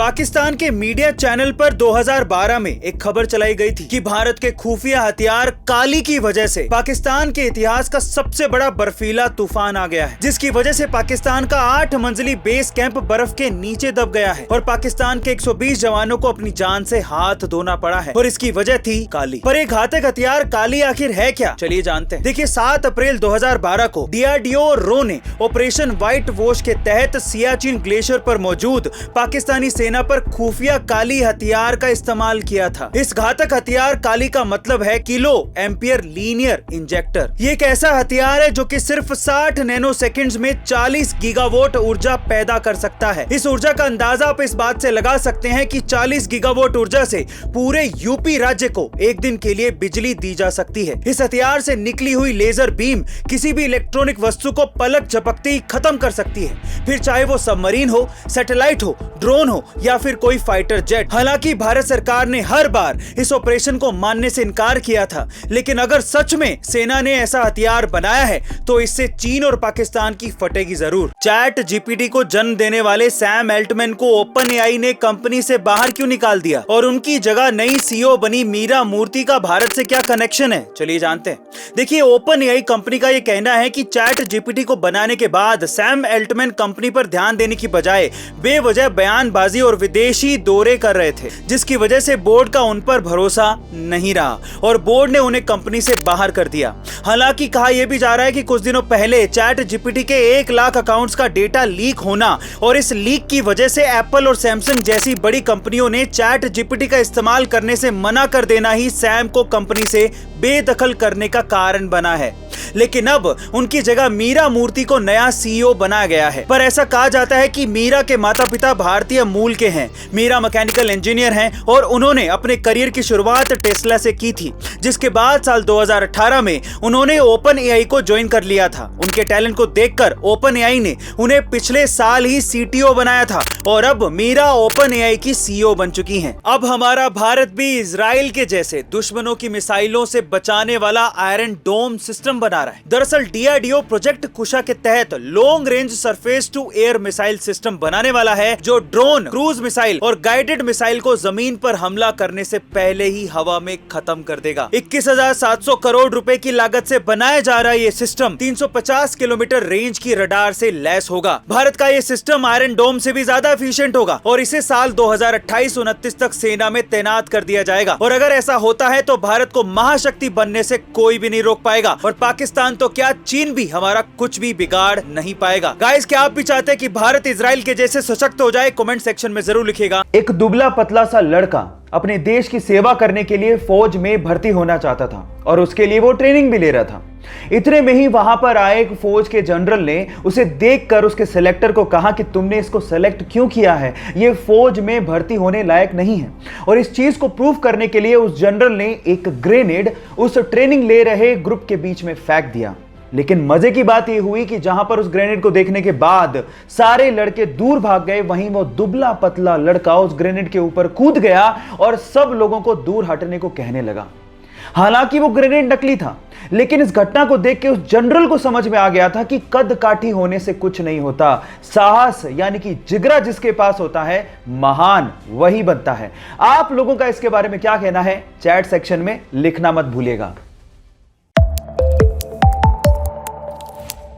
पाकिस्तान के media channel पर 2012 में एक खबर चलाई गई थी कि भारत के खुफिया हथियार काली की वजह से पाकिस्तान के इतिहास का सबसे बड़ा बर्फीला तूफान आ गया है, जिसकी वजह से पाकिस्तान का 8 मंजिली बेस कैंप बर्फ के नीचे दब गया है और पाकिस्तान के 120 जवानों को अपनी जान से हाथ धोना पड़ा है और इसकी वजह थी काली। पर एक घातक हथियार काली आखिर है क्या, चलिए जानते हैं। देखिए 7 अप्रैल 2012 को DRDO रो ने ऑपरेशन व्हाइट वॉश के तहत सियाचिन ग्लेशियर पर मौजूद पाकिस्तानी सेना पर खुफिया काली हथियार का इस्तेमाल किया था। इस घातक हथियार काली का मतलब है किलो एम्पियर लीनियर इंजेक्टर। ये एक ऐसा हथियार है जो कि सिर्फ 60 नैनो सेकंड्स में 40 गीगावाट ऊर्जा पैदा कर सकता है। इस ऊर्जा का अंदाजा आप इस बात से लगा सकते हैं कि 40 गीगावाट ऊर्जा से पूरे यूपी राज्य को एक दिन के लिए बिजली दी जा सकती है। इस हथियार से निकली हुई लेजर बीम किसी भी इलेक्ट्रॉनिक वस्तु को पलक झपकते ही खत्म कर सकती है, फिर चाहे वो सबमरीन हो, सैटेलाइट हो, ड्रोन हो या फिर कोई फाइटर जेट। हालांकि भारत सरकार ने हर बार इस ऑपरेशन को मानने से इनकार किया था, लेकिन अगर सच में सेना ने ऐसा हथियार बनाया है तो इससे चीन और पाकिस्तान की फटेगी जरूर। चैट जीपीटी को जन्म देने वाले सैम एल्टमैन को ओपनएआई ने कंपनी से बाहर क्यों निकाल दिया और उनकी जगह नई सीईओ बनी मीरा मूर्ति का भारत से क्या कनेक्शन है, चलिए जानते हैं। देखिए ओपनएआई कंपनी का यह कहना है कि चैट जीपीटी को बनाने के बाद सैम एल्टमैन कंपनी पर ध्यान देने की बजाय बेवजह बयानबाजी और विदेशी दौरे कर रहे थे, जिसकी वजह से बोर्ड का उन पर भरोसा नहीं रहा और बोर्ड ने उन्हें कंपनी से बाहर कर दिया। हालांकि कहा यह भी जा रहा है कि कुछ दिनों पहले चैट जीपीटी के 1 लाख अकाउंट्स का डेटा लीक होना और इस लीक की वजह से एप्पल और सैमसंग जैसी बड़ी कंपनियों ने चैट जीपीटी का इस्तेमाल करने से मना कर देना ही सैम को कंपनी से बेदखल करने का कारण बना है। लेकिन अब उनकी जगह मीरा मूर्ति को नया सीईओ बनाया गया है। पर ऐसा कहा जाता है कि मीरा के माता पिता भारतीय मूल के हैं। मीरा मैकेनिकल इंजीनियर हैं और उन्होंने अपने करियर की शुरुआत टेस्ला से की थी, जिसके बाद साल 2018 में उन्होंने ओपनएआई को ज्वाइन कर लिया था। उनके टैलेंट को देखकर ओपनएआई ने उन्हें पिछले साल ही सीटीओ बनाया था और अब मीरा ओपनएआई की सीईओ बन चुकी हैं। अब हमारा भारत भी इजराइल के जैसे दुश्मनों की मिसाइलों से बचाने वाला आयरन डोम सिस्टम बना रहा है। दरअसल डीआरडीओ प्रोजेक्ट कुशा के तहत long range surface to air missile system बनाने वाला है, जो ड्रोन, क्रूज मिसाइल और गाइडेड मिसाइल को जमीन पर हमला करने से पहले ही हवा में खत्म कर देगा। 21,700 करोड़ रुपए की लागत से बनाया जा रहा ये सिस्टम 350 किलोमीटर रेंज की रडार से लैस होगा। भारत का ये सिस्टम आयरन डोम से भी ज्यादा एफिशिएंट होगा और इसे साल 2028-29 तक सेना में तैनात कर दिया जाएगा। और अगर ऐसा होता है तो भारत को महाशक्ति बनने से कोई भी नहीं रोक पाएगा और पाकिस्तान तो क्या चीन भी हमारा कुछ भी बिगाड़ नहीं पाएगा। गाइस, क्या आप भी चाहते हैं कि भारत इजराइल के जैसे सशक्त हो जाए? कमेंट सेक्शन में जरूर लिखिएगा। एक दुबला पतला सा लड़का अपने देश की सेवा करने के लिए फौज में भर्ती होना चाहता था और उसके लिए वो ट्रेनिंग भी ले रहा था। इतने में ही वहां पर आए एक फौज के जनरल ने उसे देखकर उसके सिलेक्टर को कहा कि तुमने इसको सेलेक्ट क्यों किया है, ये फौज में भर्ती होने लायक नहीं है। और इस चीज को प्रूव करने के लिए उस जनरल ने एक ग्रेनेड उस ट्रेनिंग ले रहे ग्रुप के बीच में फेंक दिया। लेकिन मजे की बात यह हुई कि जहां पर उस ग्रेनेड को देखने के बाद सारे लड़के दूर भाग गए, वहीं वो दुबला पतला लड़का उस ग्रेनेड के ऊपर कूद गया और सब लोगों को दूर हटने को कहने लगा। हालांकि वो ग्रेनेड नकली था, लेकिन इस घटना को देख के उस जनरल को समझ में आ गया था कि कद काठी होने से कुछ नहीं होता, साहस यानी कि जिगरा जिसके पास होता है, महान वही बनता है। आप लोगों का इसके बारे में क्या कहना है, चैट सेक्शन में लिखना मत भूलिएगा।